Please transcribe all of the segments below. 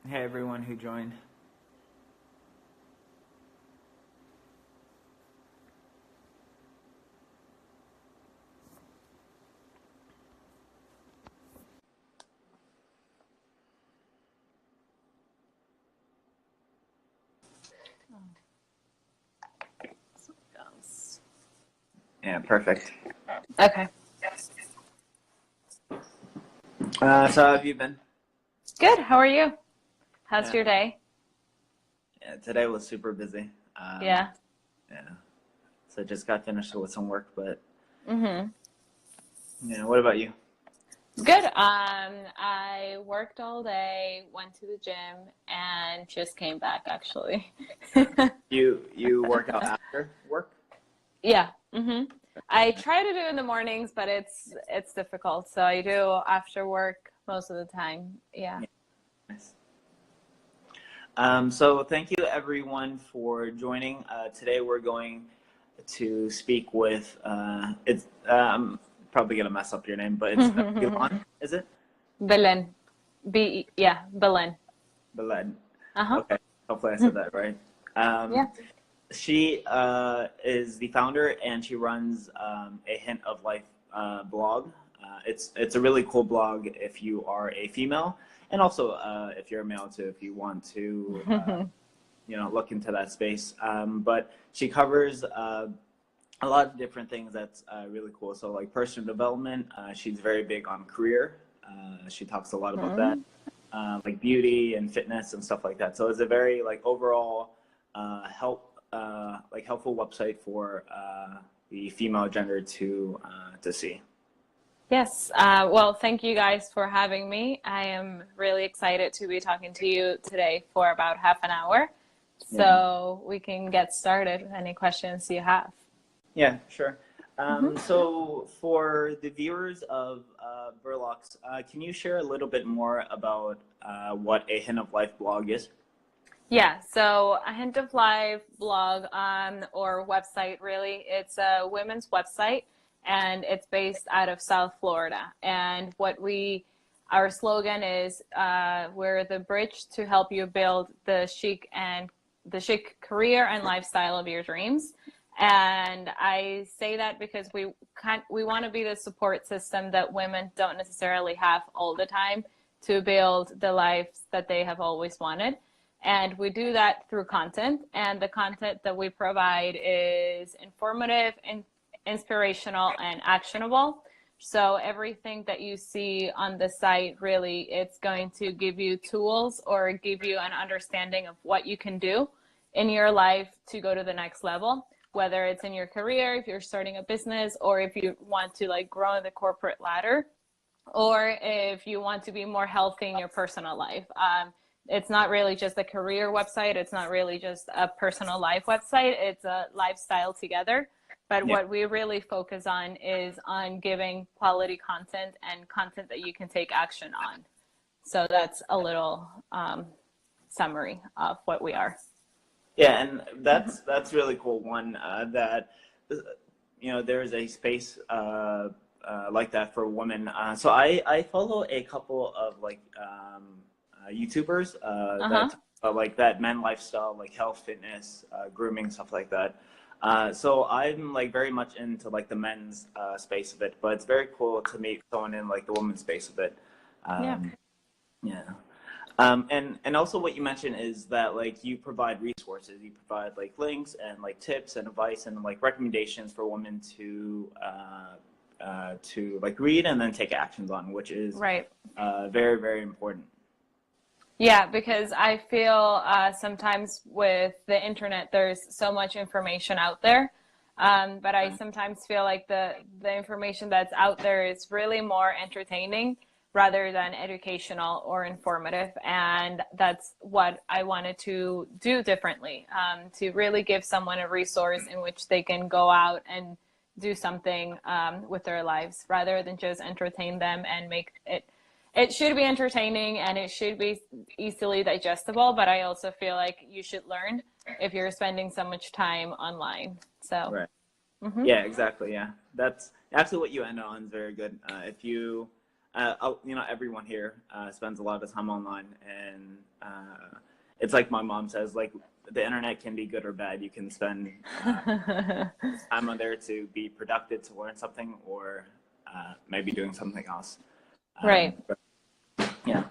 Hey everyone who joined. Yeah, perfect. Okay. So how have you been? Good. How are you? How's Yeah, your day? yeah, today was super busy. Yeah. Yeah, so just got finished with some work, but Mhm. yeah, what about you? Good. I worked all day, went to the gym, and just came back actually. You work out after work? Yeah. Mhm. I try to do in the mornings, but it's difficult. So I do after work most of the time. Yeah. Yeah, nice. So thank you everyone for joining. Today we're going to speak with it's probably gonna mess up your name, but it's Belen, is it? Belen. Yeah, Belen. Belen. Uh-huh. Okay, hopefully I said that right. Um, Yeah. She is the founder and she runs a Hint of Life blog. It's a really cool blog if you are a female, and also if you're a male too, if you want to look into that space. But she covers a lot of different things that's really cool. So like personal development, she's very big on career. She talks a lot about that, Mhm. like beauty and fitness and stuff like that. So it's a very like overall helpful website for the female gender to see. Yes. Well, thank you guys for having me. I am really excited to be talking to you today for about half an hour. Yeah, So we can get started with any questions you have. yeah, sure. Hmm. So for the viewers of Berlocks, can you share a little bit more about what a Hint of Life blog is? Yeah, so a Hint of Life blog or website, really. It's a women's website and it's based out of South Florida. And our slogan is we're the bridge to help you build the chic career and lifestyle of your dreams. And I say that because we want to be the support system that women don't necessarily have all the time to build the lives that they have always wanted. And we do that through content. And the content that we provide is informative, inspirational, and actionable. So everything that you see on the site, really, it's going to give you tools or give you an understanding of what you can do in your life to go to the next level, whether it's in your career, if you're starting a business, or if you want to like grow in the corporate ladder, or if you want to be more healthy in your personal life. It's not really just a career website. It's not really just a personal life website. It's a lifestyle together. But Yeah. what we really focus on is on giving quality content and content that you can take action on. So that's a little summary of what we are. Yeah, and that's really cool. One that there is a space like that for women. So I follow a couple of like YouTubers that Uh-huh. talk about like that men lifestyle, like health, fitness, grooming, stuff like that. So I'm like very much into like the men's space of it, but it's very cool to meet someone in like the women's space of it. Yeah. Um, yeah. And also what you mentioned is that like you provide resources, you provide like links and like tips and advice and like recommendations for women to like read and then take actions on, which is Right. very, very important. Yeah, because I feel sometimes with the internet, there's so much information out there. But I sometimes feel like the information that's out there is really more entertaining rather than educational or informative. And that's what I wanted to do differently, to really give someone a resource in which they can go out and do something with their lives rather than just entertain them and make it should be entertaining and it should be easily digestible, but I also feel like you should learn if you're spending so much time online. So, Right. mm-hmm. Yeah, exactly. Yeah. That's actually what you end on is very good. If you you know, everyone here spends a lot of time online, and it's like my mom says, like the internet can be good or bad. You can spend time on there to be productive, to learn something, or maybe doing something else. Right. Yeah.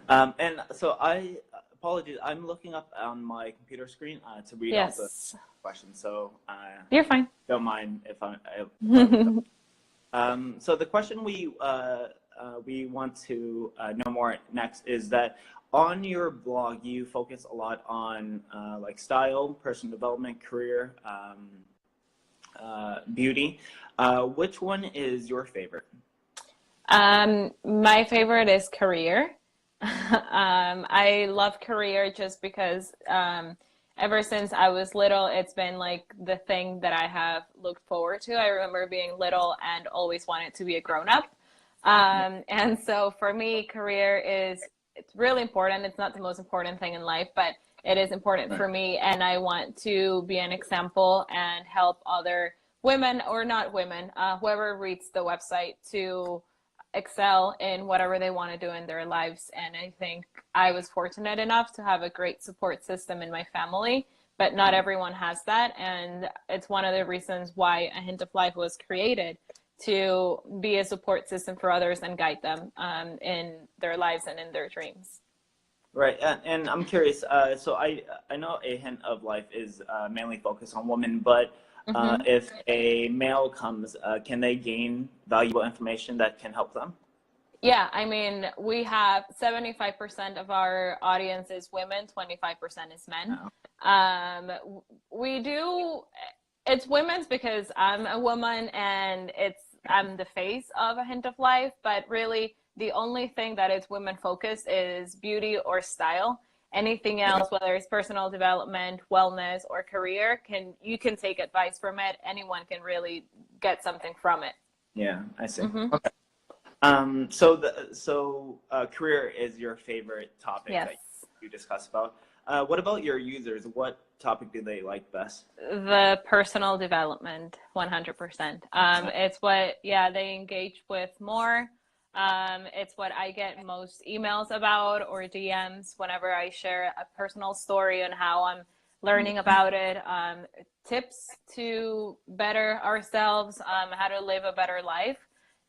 And so apologies, I'm looking up on my computer screen to read all the Yes. questions. So You're fine. don't mind if so the question we want to know more next is that on your blog, you focus a lot on like style, personal development, career, beauty. Which one is your favorite? My favorite is career. I love career just because ever since I was little, it's been like the thing that I have looked forward to. I remember being little and always wanted to be a grown-up. And so for me, career it's really important. It's not the most important thing in life, but it is important for me. And I want to be an example and help other women or not women, whoever reads the website to excel in whatever they want to do in their lives. And I think I was fortunate enough to have a great support system in my family, but not everyone has that. And it's one of the reasons why A Hint of Life was created, to be a support system for others and guide them in their lives and in their dreams. Right, and I'm curious. So I know A Hint of Life is mainly focused on women, but if a male comes, can they gain valuable information that can help them? Yeah, I mean, we have 75% of our audience is women, 25% is men. We do, it's women's because I'm a woman and I'm the face of A Hint of Life, but really the only thing that is women focused is beauty or style. Anything else, whether it's personal development, wellness, or career, you can take advice from it. Anyone can really get something from it. Yeah, I see. Mm-hmm. Okay. So career is your favorite topic Yes. that you discuss about. What about your users? What topic do they like best? The personal development, 100%. It's what, they engage with more. It's what I get most emails about or DMs whenever I share a personal story on how I'm learning about it, tips to better ourselves, how to live a better life.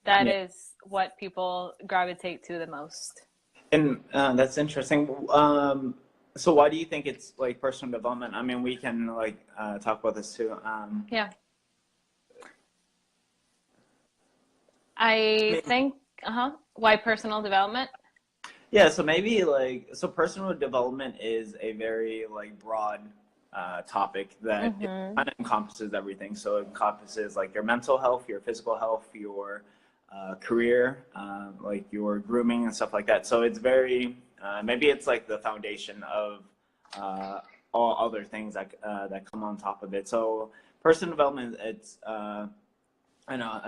That is what people gravitate to the most. And that's interesting. So why do you think it's like personal development? I mean, we can like talk about this too. I think, why personal development? Yeah, so maybe so personal development is a very like broad topic that it kind of encompasses everything. So it encompasses like your mental health, your physical health, your career, like your grooming and stuff like that. So it's very, maybe it's like the foundation of all other things that come on top of it. So personal development, it's, I know,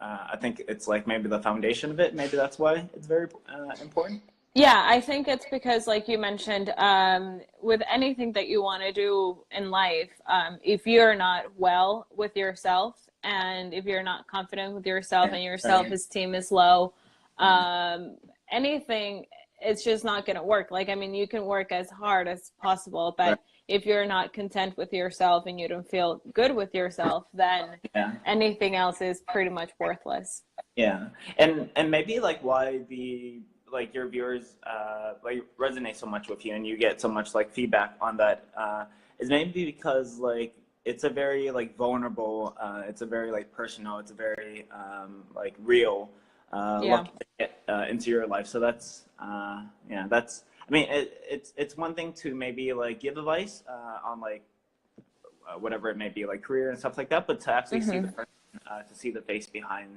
I think it's like maybe the foundation of it. Maybe that's why it's very important. Yeah, I think it's because, like you mentioned, with anything that you want to do in life, if you're not well with yourself and if you're not confident with yourself and your self-esteem is low, anything, it's just not going to work. Like, I mean, you can work as hard as possible, but if you're not content with yourself and you don't feel good with yourself, then anything else is pretty much worthless. Yeah, and maybe like why like your viewers like resonate so much with you and you get so much like feedback on that is maybe because like it's a very like vulnerable, it's a very like personal, it's a very like real look into your life. So that's that's, I mean, it's one thing to maybe like give advice on like whatever it may be, like career and stuff like that, but to actually see the person, to see the face behind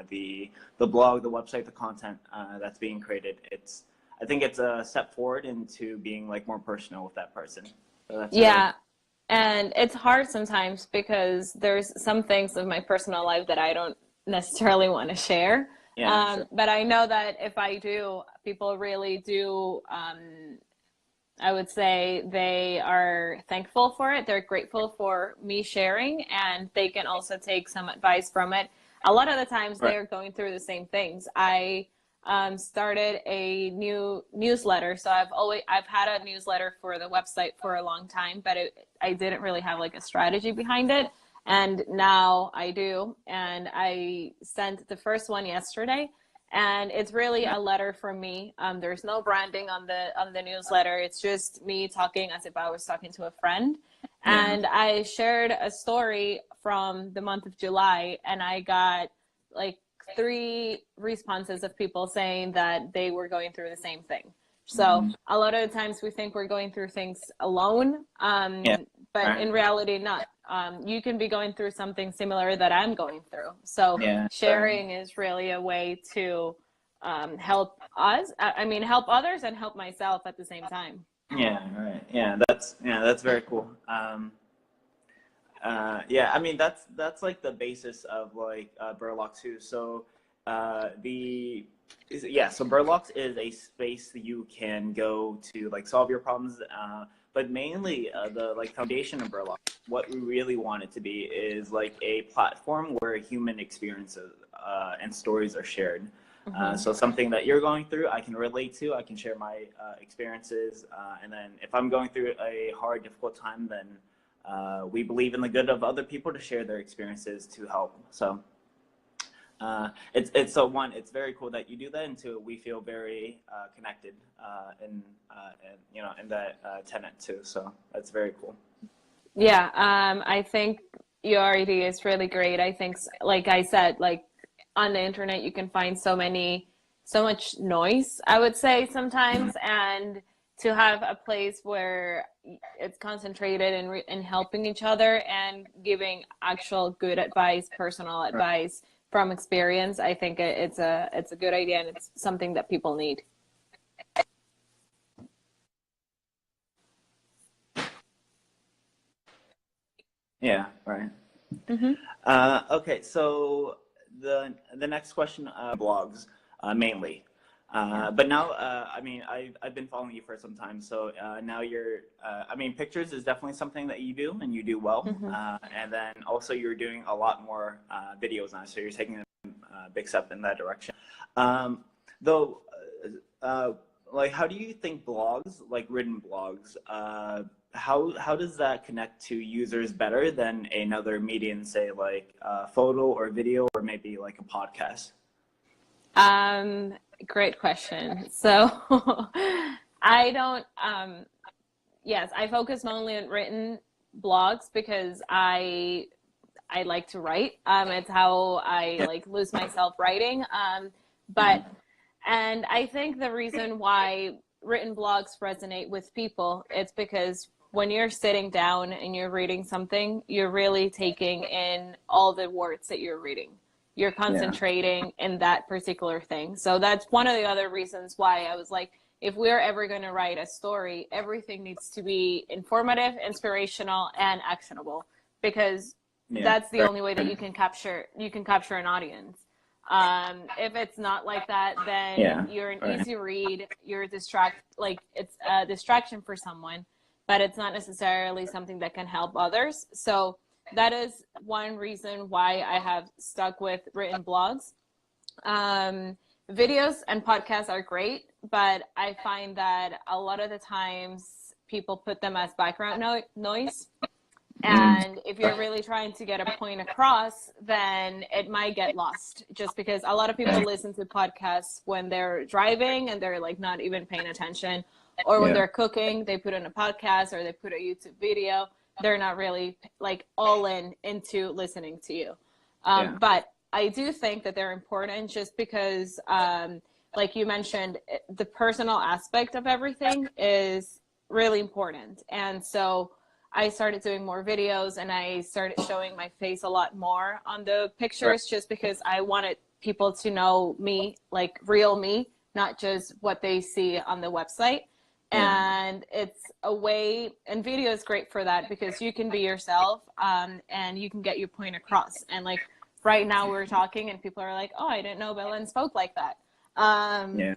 the blog, the website, the content that's being created. I think it's a step forward into being like more personal with that person. So that's and it's hard sometimes because there's some things of my personal life that I don't necessarily want to share. But I know that if I do, people really do, I would say they are thankful for it. They're grateful for me sharing, and they can also take some advice from it. a lot of the times Right. they're going through the same things. I started a new newsletter. So I've had a newsletter for the website for a long time, but I didn't really have like a strategy behind it. And now I do. And I sent the first one yesterday. And it's really a letter from me. There's no branding on the newsletter. It's just me talking as if I was talking to a friend. Yeah. And I shared a story from the month of July, and I got like 3 responses of people saying that they were going through the same thing. So a lot of the times we think we're going through things alone, Yeah. but Right. in reality, not. You can be going through something similar that I'm going through. So Yeah. sharing is really a way to help us. I mean, help others and help myself at the same time. Yeah. Right. That's very cool. Yeah, I mean that's like the basis of like Berlocks too. So so Berlocks is a space that you can go to like solve your problems. But mainly the like foundation of Berlocks, what we really want it to be is like a platform where human experiences and stories are shared. So something that you're going through, I can relate to. I can share my experiences, and then if I'm going through a hard, difficult time, then we believe in the good of other people to share their experiences to help. So it's very cool that you do that, and two, we feel very connected in that tenet too. So that's very cool. Yeah, I think your idea is really great. I think, like I said, like on the internet, you can find so much noise, I would say sometimes, and to have a place where it's concentrated in helping each other and giving actual good advice, personal advice from experience, I think it's a good idea, and it's something that people need. Yeah, right. Mm-hmm. Okay, so the next question, blogs mainly. But now, I mean, I've been following you for some time, so now I mean, pictures is definitely something that you do and you do well. Mm-hmm. And then also you're doing a lot more videos now, so you're taking a big step in that direction. Though, like, how do you think blogs, like written blogs, how does that connect to users better than another medium, say like photo or video or maybe like a podcast? Great question. So I don't, yes, I focus mainly on written blogs because I like to write. It's how I Yeah. like lose myself writing. But and I think the reason why written blogs resonate with people, it's because when you're sitting down and you're reading something, you're really taking in all the words that you're reading. You're Yeah. concentrating in that particular thing. So that's one of the other reasons why I was like, if we're ever going to write a story, everything needs to be informative, inspirational, and actionable, because Yeah. that's the only way that you can capture an audience. If it's not like that, then Yeah. you're an Right. easy read. Like it's a distraction for someone, but it's not necessarily something that can help others. So that is one reason why I have stuck with written blogs. Videos and podcasts are great, but I find that a lot of the times people put them as background noise. And if you're really trying to get a point across, then it might get lost, just because a lot of people listen to podcasts when they're driving and they're like not even paying attention, or when Yeah. they're cooking, they put in a podcast or they put a YouTube video. They're not really like all into listening to you. Yeah. But I do think that they're important, just because, like you mentioned, the personal aspect of everything is really important. And so I started doing more videos, and I started showing my face a lot more on the Right. pictures, just because I wanted people to know me, like real me, not just what they see on the website. Yeah. And it's a way, and video is great for that, because you can be yourself, and you can get your point across. And like right now we're talking and people are like, oh, I didn't know Belen spoke like that. Yeah.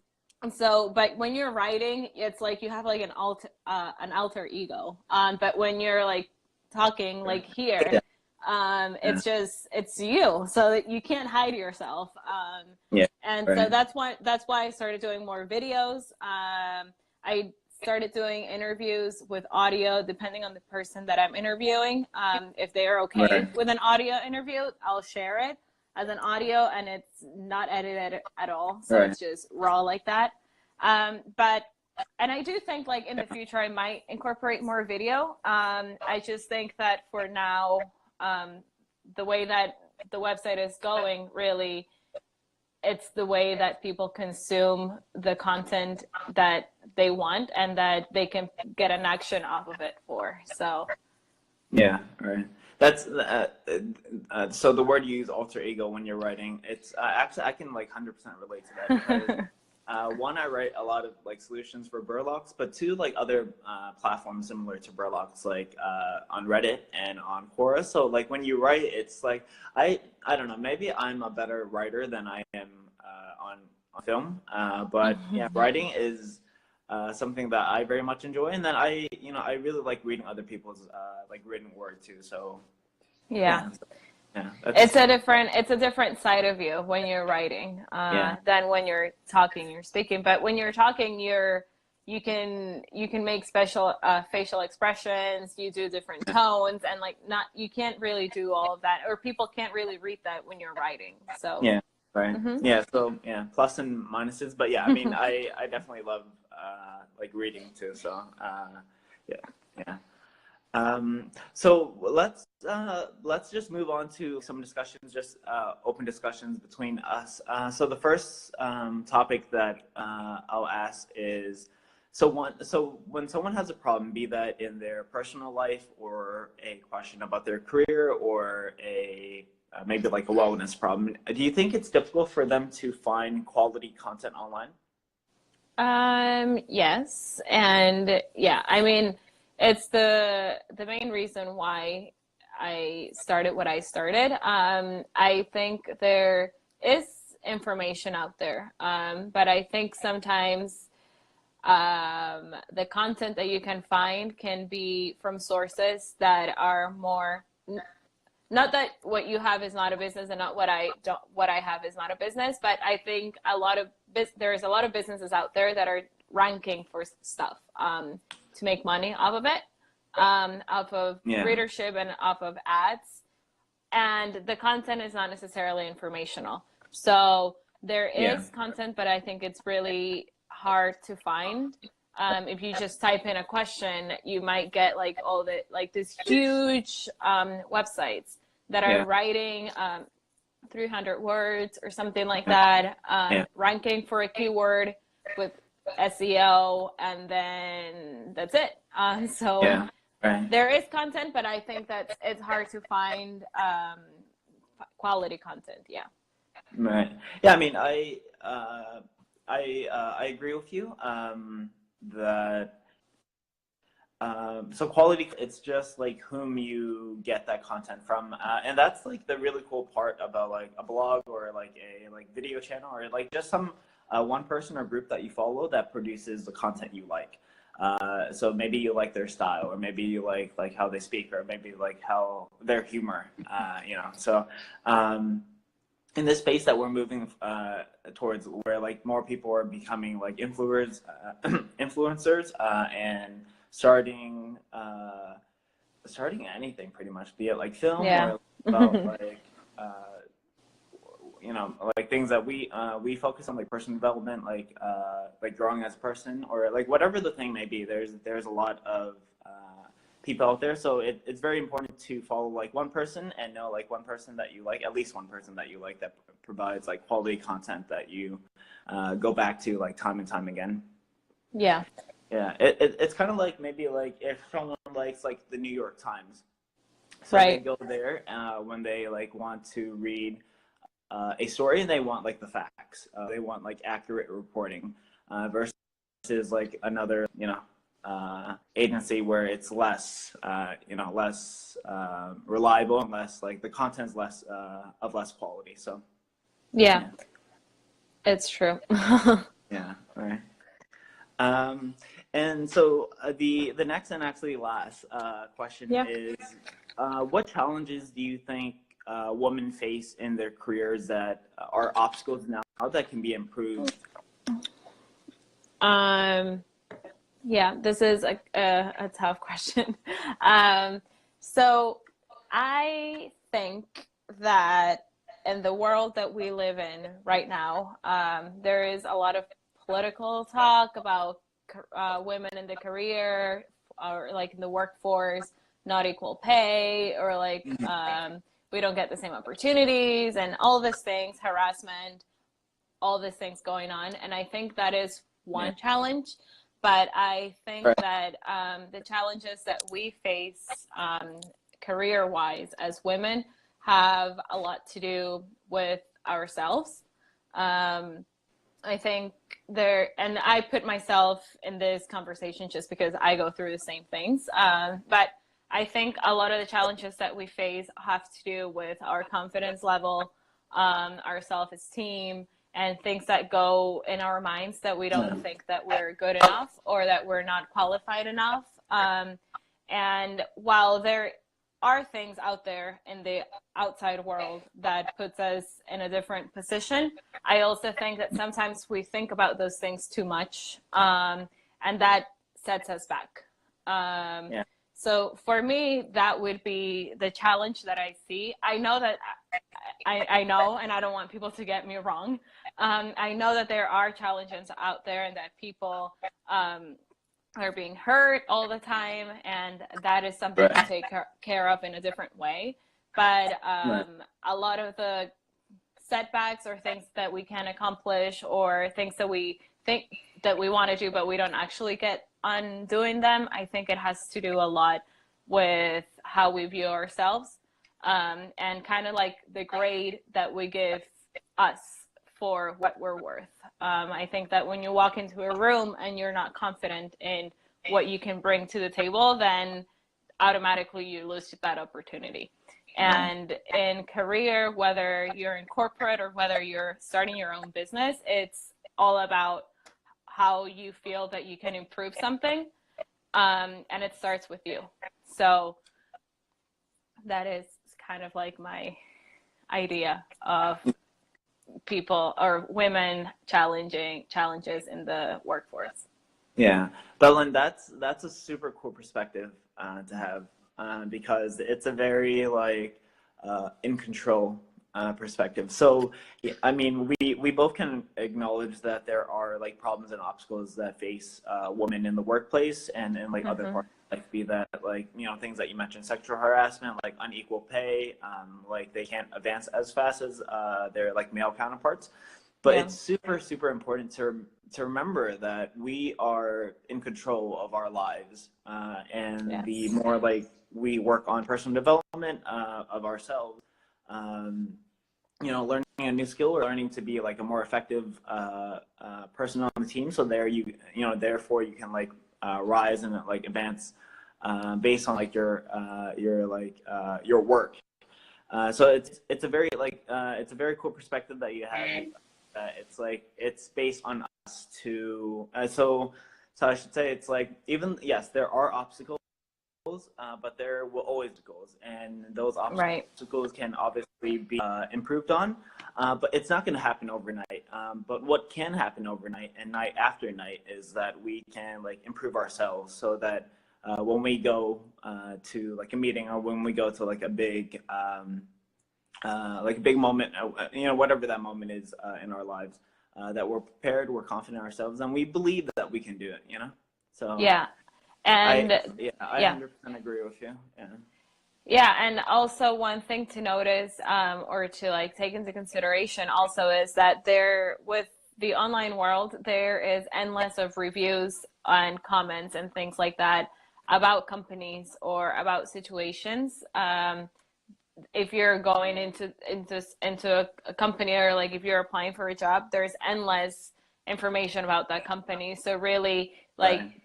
So, but when you're writing, it's like you have like an alter ego. But when you're like talking like here, Yeah. Yeah. It's you, so that you can't hide yourself. Yeah. And so Right. that's why I started doing more videos. I started doing interviews with audio, depending on the person that I'm interviewing. If they are okay Right. with an audio interview, I'll share it as an audio, and it's not edited at all, so Right. it's just raw like that. But and I do think like in the future I might incorporate more video. I just think that for now, the way that the website is going, really, it's the way that people consume the content that they want and that they can get an action off of it for. So Yeah, right. That's so the word you use, alter ego, when you're writing. It's actually I can like 100% relate to that because one, I write a lot of like solutions for Berlocks, but two, like other platforms similar to Berlocks, like on Reddit and on Quora. So like when you write, it's like I don't know, maybe I'm a better writer than I am on film, but yeah, writing is something that I very much enjoy, and then I really like reading other people's like written word too. So yeah. yeah, yeah, that's It's a different side of you when you're writing yeah, than when you're talking, you're speaking. But when you're talking, you can make special facial expressions. You do different tones, and like not you can't really do all of that, or people can't really read that when you're writing. So yeah, right, mhm. yeah. So yeah, plus and minuses, but yeah, I mean, I definitely love like reading too. So yeah, yeah. So let's just move on to some discussions, just open discussions between us. So the first topic that I'll ask is, so when someone has a problem, be that in their personal life or a question about their career or a maybe like a wellness problem, do you think it's difficult for them to find quality content online? Yes, and yeah, I mean, it's the main reason why I started what I started. I think there is information out there, but I think sometimes the content that you can find can be from sources that are more not that what you have is not a business and not what I have is not a business, but I think there's a lot of businesses out there that are ranking for stuff to make money off of it, off of Yeah, readership and off of ads, and the content is not necessarily informational. So there yeah, is content, but I think it's really hard to find. If you just type in a question, you might get like all the like this huge websites that are yeah, writing 300 words or something like that, yeah, ranking for a keyword with SEO, and then that's it. So yeah, right. there is content, but I think that it's hard to find quality content. Yeah. Right. Yeah, I mean, I agree with you that so quality, it's just like whom you get that content from, and that's like the really cool part about like a blog or like a like video channel or like just some one person or group that you follow that produces the content you like. So maybe you like their style, or maybe you like how they speak, or maybe like how their humor, So in this space that we're moving towards, where like more people are becoming like influencers, and starting anything pretty much, be it like film Yeah. or about like like things that we focus on, like personal development, like growing as a person, or like whatever the thing may be. There's a lot of people out there, so it's very important to follow like one person and know like one person that you like, at least one person that you like, that provides like quality content that you go back to like time and time again. Yeah. Yeah, it's kind of like maybe like if someone likes like the New York Times, so they Right. go there when they like want to read a story, and they want like the facts. They want like accurate reporting versus like another agency where it's less less reliable, and less like the content's less of less quality. So Yeah, yeah, it's true. yeah, right. Um, And so the next and actually last question Yeah. is, what challenges do you think women face in their careers that are obstacles now that can be improved? Yeah, this is a tough question. Um, so I think that in the world that we live in right now, there is a lot of political talk about women in the career or like in the workforce, not equal pay, or like we don't get the same opportunities and all these things, harassment, all these things going on. And I think that is Yeah. one challenge. But I think Right. that the challenges that we face career wise as women have a lot to do with ourselves. I think and I put myself in this conversation just because I go through the same things. But I think a lot of the challenges that we face have to do with our confidence level, our self-esteem, and things that go in our minds that we don't think that we're good enough or that we're not qualified enough. And while there are things out there in the outside world that puts us in a different position, I also think that sometimes we think about those things too much, and that sets us back. Yeah. So for me, that would be the challenge that I see. I know that I know, and I don't want people to get me wrong. I know that there are challenges out there and that people are being hurt all the time, and that is something to Right. take care of in a different way. But Right. a lot of the setbacks or things that we can accomplish or things that we think that we want to do but we don't actually get on doing them, I think it has to do a lot with how we view ourselves, and kind of like the grade that we give us for what we're worth. I think that when you walk into a room and you're not confident in what you can bring to the table, then automatically you lose that opportunity. And in career, whether you're in corporate or whether you're starting your own business, it's all about how you feel that you can improve something. And it starts with you. So that is kind of like my idea of people or women challenges in the workforce. Yeah, Belen, that's a super cool perspective to have, because it's a very like in control perspective. So, yeah, I mean, we both can acknowledge that there are like problems and obstacles that face women in the workplace and in like other parts, like be that like things that you mentioned, sexual harassment, like unequal pay, like they can't advance as fast as their like male counterparts. But Yeah. it's super important to remember that we are in control of our lives, and Yes. the more like we work on personal development of ourselves, learning a new skill or learning to be like a more effective person on the team. So therefore you can like rise and like advance based on like your work. So it's a very cool perspective that you have. It's like it's based on us to so I should say it's like, even yes, there are obstacles, but there will always be goals, and those obstacles can obviously be improved on, but it's not going to happen overnight. But what can happen overnight and night after night is that we can like improve ourselves, so that when we go to like a meeting, or when we go to like a big moment, whatever that moment is in our lives, that we're prepared, we're confident in ourselves, and we believe that we can do it. So Yeah. And I yeah. 100% agree with you. Yeah. Yeah, and also one thing to notice, or to like take into consideration also, is that with the online world, there is endless of reviews and comments and things like that about companies or about situations. If you're going into a company, or like if you're applying for a job, there's endless information about that company. So really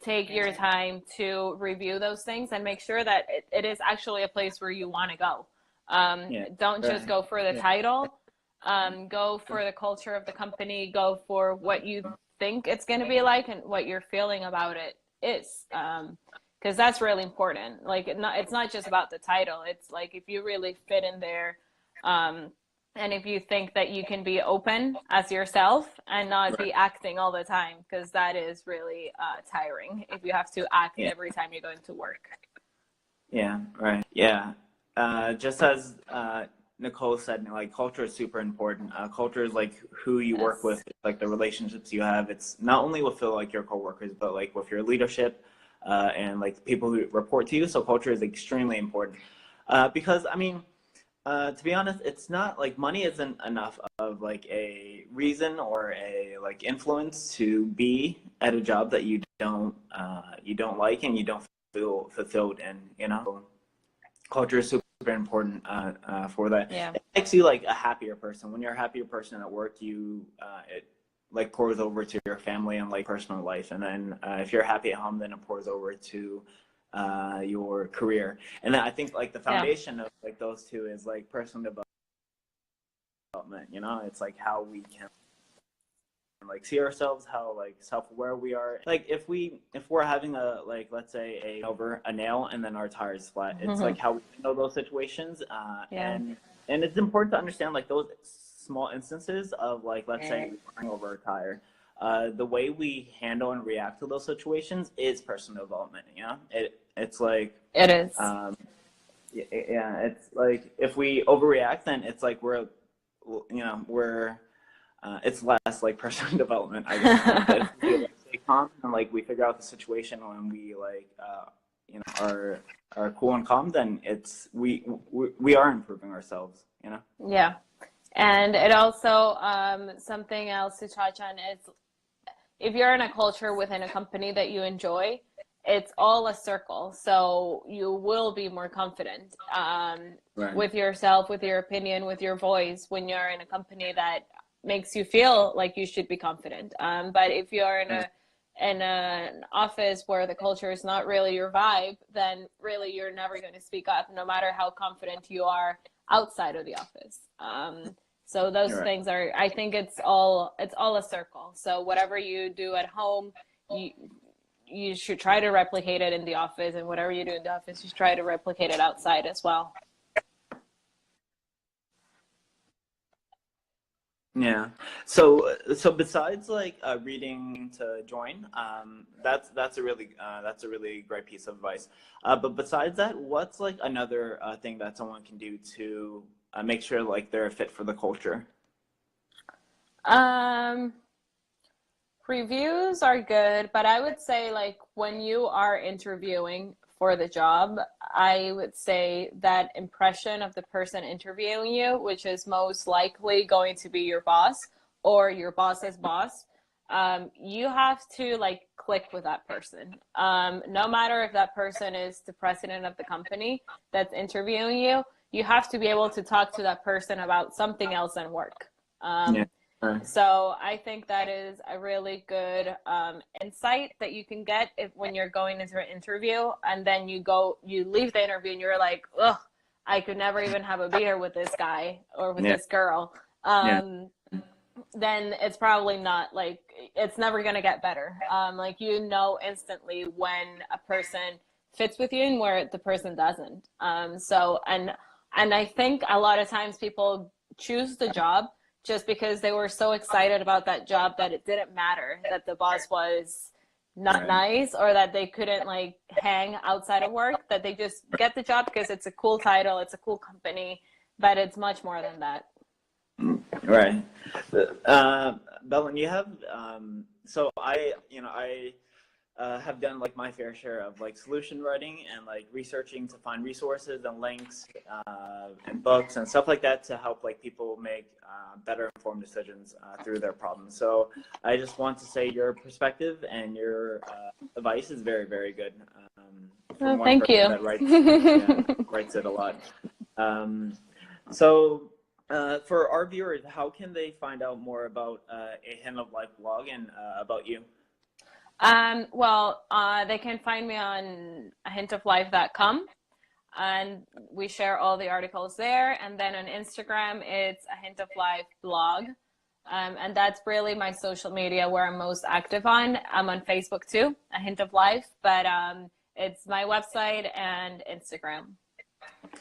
take your time to review those things and make sure that it is actually a place where you want to go. Don't just go for the title. Go for the culture of the company. Go for what you think it's going to be like and what you're feeling about it. is. Because that's really important. Like, it's not just about the title. It's like if you really fit in there, and if you think that you can be open as yourself and not be acting all the time, because that is really tiring if you have to act Yeah. every time you're going to work. Yeah, right. Yeah. Just as Nicole said, like culture is super important. Culture is like who you work with, Yes. like the relationships you have. It's not only with like your coworkers, but like with your leadership and like people who report to you. So culture is extremely important because I mean, to be honest, it's not like money isn't enough of like a reason or a like influence to be at a job that you don't like and you don't feel fulfilled in. You know, culture is super important for that. Yeah. It makes you like a happier person. When you're a happier person at work, you it like pours over to your family and like personal life. And then if you're happy at home, then it pours over to your career. And then I think like the Yeah. foundation of like those two is like personal development. You know, it's like how we can like see ourselves, how like self-aware we are. Like if we're having a like let's say a over a nail and then our tire is flat, it's like how we handle those situations. Yeah. And it's important to understand like those small instances of like let's say running over a tire. The way we handle and react to those situations is personal development. You know, it's like It is. yeah, it's like if we overreact, then it's like we're it's less like personal development, I guess. But if we like, stay calm and like we figure out the situation when we like are cool and calm, then it's we are improving ourselves. You know. Yeah. And it also, something else to touch on is if you're in a culture within a company that you enjoy, it's all a circle. So you will be more confident Right. with yourself, with your opinion, with your voice when you're in a company that makes you feel like you should be confident. But if you're in an office where the culture is not really your vibe, then really you're never going to speak up, no matter how confident you are outside of the office. So those Right. things are, I think it's all a circle. So whatever you do at home, you should try to replicate it in the office, and whatever you do in the office, you should try to replicate it outside as well. Yeah. So besides like reading to join, that's a really great piece of advice. But besides that, what's like another thing that someone can do to make sure like they're a fit for the culture? Um, Reviews are good, but I would say like when you are interviewing for the job, I would say that impression of the person interviewing you, which is most likely going to be your boss or your boss's boss, you have to like click with that person. No matter if that person is the president of the company that's interviewing you, you have to be able to talk to that person about something else than work. Yeah. So I think that is a really good insight that you can get when you're going into an interview, and then you leave the interview and you're like, ugh, I could never even have a beer with this guy or with Yeah. this girl. Yeah. Then it's probably not like, it's never going to get better. Like, you know, instantly when a person fits with you and where the person doesn't. And I think a lot of times people choose the job just because they were so excited about that job that it didn't matter that the boss was not Right. nice or that they couldn't like hang outside of work, that they just get the job because it's a cool title, it's a cool company, but it's much more than that. Right. Belen, you have so I have done like my fair share of like solution writing and like researching to find resources and links and books and stuff like that to help like people make better informed decisions through their problems. So I just want to say your perspective and your advice is very, very good from one Thank person you. that writes it a lot. So for our viewers, how can they find out more about a Hint of Life blog and about you? They can find me on ahintoflife.com, and we share all the articles there. And then on Instagram, it's a Hint of Life blog. And that's really my social media where I'm most active on. I'm on Facebook too, A Hint of Life, but it's my website and Instagram.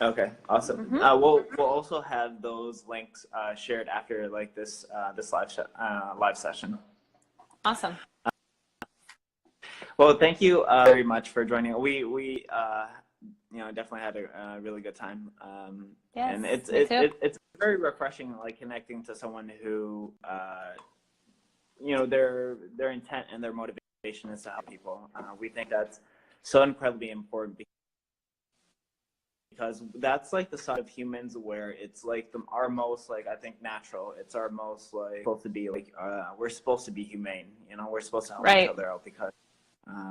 Okay, awesome. Mm-hmm. We'll also have those links shared after like this live session. Awesome. Well, thank you very much for joining. We definitely had a really good time. Yes, and it's very refreshing, like connecting to someone who their intent and their motivation is to help people. We think that's so incredibly important because that's like the side of humans where it's like our most, like, I think, natural. It's our most, like, supposed to be like we're supposed to be humane. We're supposed to help each other out because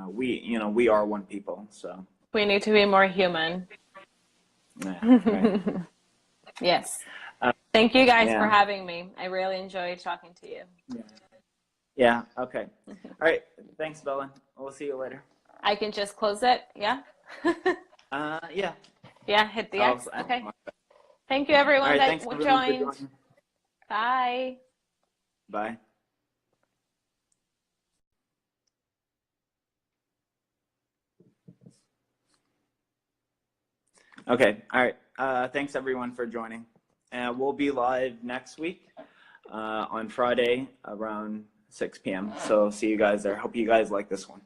we are one people. So we need to be more human. Yeah, right. Yes. Thank you guys yeah. for having me. I really enjoyed talking to you. Yeah. Okay. All right. Thanks, Belen. We'll see you later. I can just close it. Yeah. Yeah. Yeah. Hit the X. Okay. Thank you, everyone that joined. Bye. Bye. Okay. All right. Thanks everyone for joining. And we'll be live next week on Friday around 6 p.m. So see you guys there. Hope you guys like this one.